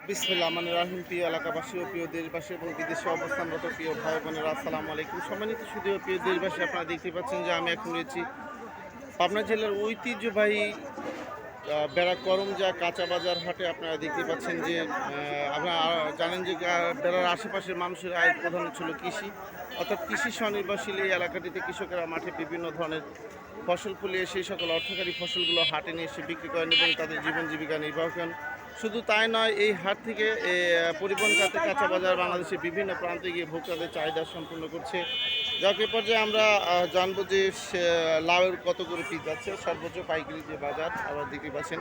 বিসমিল্লাহ রহমানির রহিম। প্রিয় এলাকাবাসী ও প্রিয় দেশবাসী এবং বিদেশে অবস্থানরত প্রিয় ভাই বোনেরা, আসসালামু আলাইকুম। সম্মানিত শুধু প্রিয় দেশবাসী, আপনারা দেখতে পাচ্ছেন যে আমি এখন রয়েছি পাবনা জেলার ঐতিহ্যবাহী বেড়া করমজা কাঁচা বাজার হাটে। আপনারা দেখতে পাচ্ছেন যে আপনারা জানেন যে বেড়ার আশেপাশের মানুষের আয়ের প্রধান ছিল কৃষি, অর্থাৎ কৃষি স্বনির্ভরশীল এই এলাকাটিতে কৃষকেরা মাঠে বিভিন্ন ধরনের ফসল ফলিয়ে সেই সকল অর্থকারী ফসলগুলো হাটে নিয়ে এসে বিক্রি করেন এবং তাদের জীবন জীবিকা নির্বাহ করেন। শুধু তাই নয়, এই হাট থেকে পরিবহন খাতে কাঁচা বাজার বাংলাদেশের বিভিন্ন প্রান্তে গিয়ে ভোক্তাদের চাহিদা সম্পূর্ণ করছে। যাক, এ পর্যায়ে আমরা জানবো যে লাউয়ের কত করে পিস যাচ্ছে, সর্বোচ্চ পাইকারি যে বাজার আবার দেখতে পাচ্ছেন।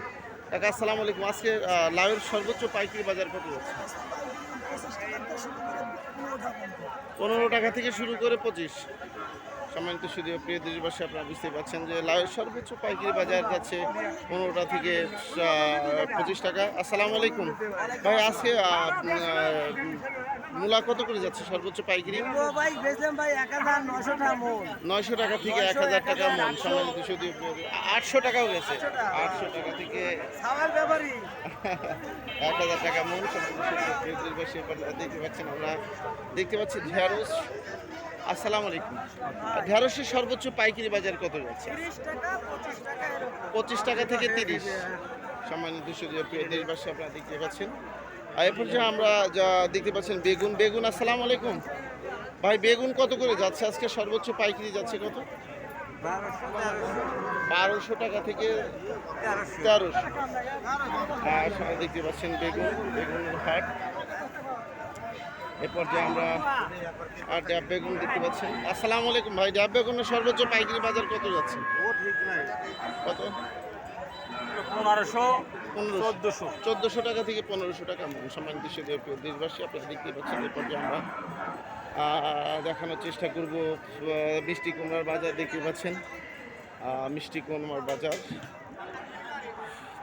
কাকা আসসালামু আলাইকুম। আজকে লাউয়ের সর্বোচ্চ পাইকারি বাজার কত যাচ্ছে? 15 টাকা থেকে শুরু করে 25। সম্মানিত শুধু প্রিয় দেশবাসী, আপনারা বুঝতে পারছেন যে লাউয়ের সর্বোচ্চ পাইকারি বাজার যাচ্ছে 15 থেকে 25 টাকা। আসসালামু আলাইকুম ভাই, আজকে মূলা কত করে যাচ্ছে সর্বোচ্চ পাইকারি? 900 টাকা থেকে 1000 টাকা মন। সম্মানিত শুধু 800 টাকাও গেছে, 800 টাকা থেকে 1000 টাকা মন। সম্মানিত প্রিয় দেশবাসী, আপনারা দেখতে পাচ্ছেন, আমরা দেখতে পাচ্ছি ঢেঁড়স। আসসালামু আলাইকুম। ঢেঁড়সের সর্বোচ্চ পাইকারি বাজার কত যাচ্ছে? 25 টাকা থেকে 30। সম্মানিত প্রিয় দেশবাসী, আপনারা দেখতে পাচ্ছেন। এই পর্যায়ে আমরা যা দেখতে পাচ্ছেন বেগুন। আসসালামু আলাইকুম ভাই, বেগুন কত করে যাচ্ছে আজকে? সর্বোচ্চ পাইকারি যাচ্ছে কত? 1200 টাকা থেকে 1300। দেখতে পাচ্ছেন বেগুনের হাট। এ পর্যায়ে আমরা ডাব বেগুন দেখতে পাচ্ছেন। আসসালামু আলাইকুম ভাই, ডাব বেগুনের সর্বোচ্চ পাইকারি বাজার কত যাচ্ছে? কত? 1400 টাকা থেকে 1500 টাকা। সম্মানিত দেশবাসী, আপনারা দেখতে পাচ্ছেন। এ পর্যায়ে আমরা দেখানোর চেষ্টা করব মিষ্টি কুমড়ার বাজার। দেখতে পাচ্ছেন মিষ্টি কুমড়ার বাজার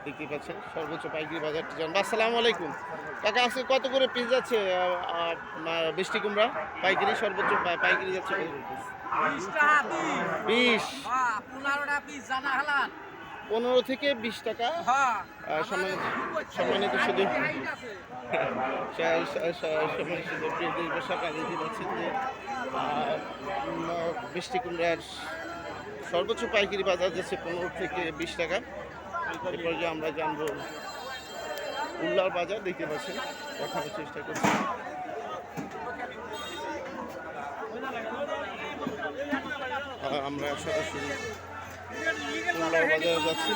দেখতে পাচ্ছেন, সর্বোচ্চ পাইকারি বাজারটি জানবো। আসসালামু আলাইকুম কাকা, আজকে কত করে পিস যাচ্ছে মিষ্টি কুমড়া পাইকারি? সর্বোচ্চ পাইকারি যাচ্ছে 20, 15 থেকে 20 টাকা। সম্মানিত শুধু মিষ্টি কুমড়ার সর্বোচ্চ পাইকারি বাজার যাচ্ছে 15 থেকে 20 টাকা। এরপর যে আমরা জানবো উল্লার বাজার। দেখতে পাচ্ছেন, দেখানোর চেষ্টা করছি। আমরা সরাসরি উল্লার বাজারে যাচ্ছি।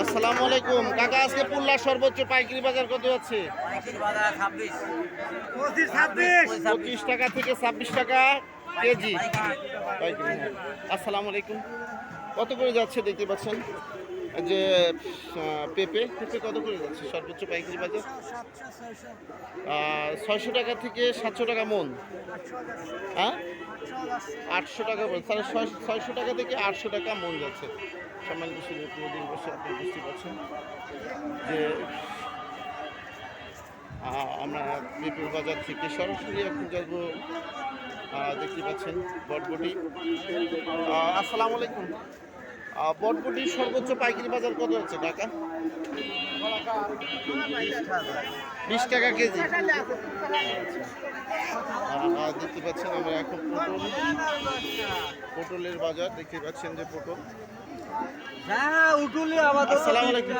আসসালামু আলাইকুম কাকা, আজকে পুল্লার সর্বোচ্চ পাইকারি বাজার কত যাচ্ছে? 25 টাকা থেকে 26 টাকা কেজি পাইকারি। আসসালামু আলাইকুম, কত করে যাচ্ছে দেখতে পাচ্ছেন যে পেঁপে কত করে যাচ্ছে সর্বোচ্চ পাইকারি বাজার? 600 টাকা থেকে 700 টাকা মন। হ্যাঁ, 800 টাকা বল, তাহলে 600 টাকা থেকে 800 টাকা মন যাচ্ছে। সম্মানিত শুধু প্রিয় দিবসে আপনি বুঝতে পারছেন যে আমরা পেঁপের বাজার থেকে সরাসরি এখন যাবো। দেখতে পাচ্ছেন বটবটি। আসসালামু আলাইকুম, বটবটির সর্বোচ্চ পাইকারি বাজার কত হচ্ছে টাকা? 20 টাকা কেজি। দেখতে পাচ্ছেন আমরা এখন পটলের বাজার। দেখতে পাচ্ছেন যে পটল। আসসালামু আলাইকুম,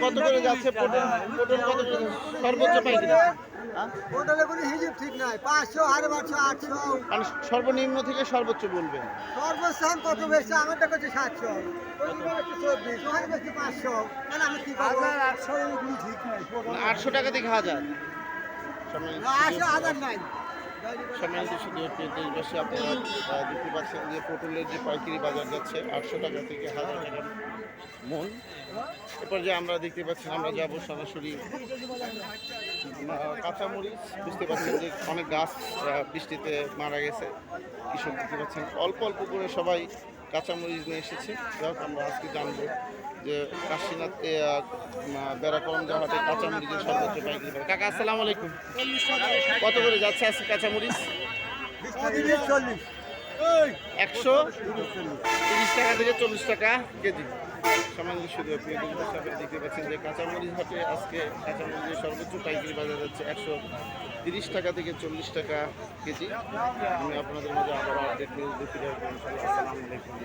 কত করে যাচ্ছে পটল? কত করে সর্বোচ্চ পাইকারি? ঠিক নাই, 500, 800, মানে সর্বনিম্ন থেকে সর্বোচ্চ বলবেন। সর্বোচ্চ কত বেশি? আমারটা করছে 700, 500। আমি কি 800 টাকা থেকে 1000। নাই। সম্মানিত শুধু দেশবাসী, আপনারা দেখতে পাচ্ছেন যে পটলের যে পাইকারি বাজার যাচ্ছে 800 টাকা থেকে 1000 টাকা মন। এরপর যে আমরা দেখতে পাচ্ছি, আমরা যাবো সরাসরি কাঁচামরিচ। বুঝতে পারছেন যে অনেক গাছ বৃষ্টিতে মারা গেছে। কৃষক দেখতে পাচ্ছেন অল্প করে সবাই কাঁচামরিচ নিয়ে এসেছে। যাই আমরা আজকে জানবো যে কাশীনাথ বেড়া করমজা হাটে কাঁচামরিচের সর্বোচ্চ পাইকারি বাজার। কাকা আসসালামু আলাইকুম, কত করে যাচ্ছে আজকে কাঁচামরিচ? 130 টাকা থেকে 40 টাকা কেজি। সামান্য শুধু প্রিয় দর্শক আপনারা দেখতে পাচ্ছেন যে কাঁচামরিচ হাটে আজকে কাঁচামরিচের সর্বোচ্চ পাইকারি বাজার যাচ্ছে 130 টাকা থেকে 40 টাকা কেজি। আমি আপনাদের মাঝে আবার আপডেট নিউজ দিতে পারবো। আসসালামু আলাইকুম।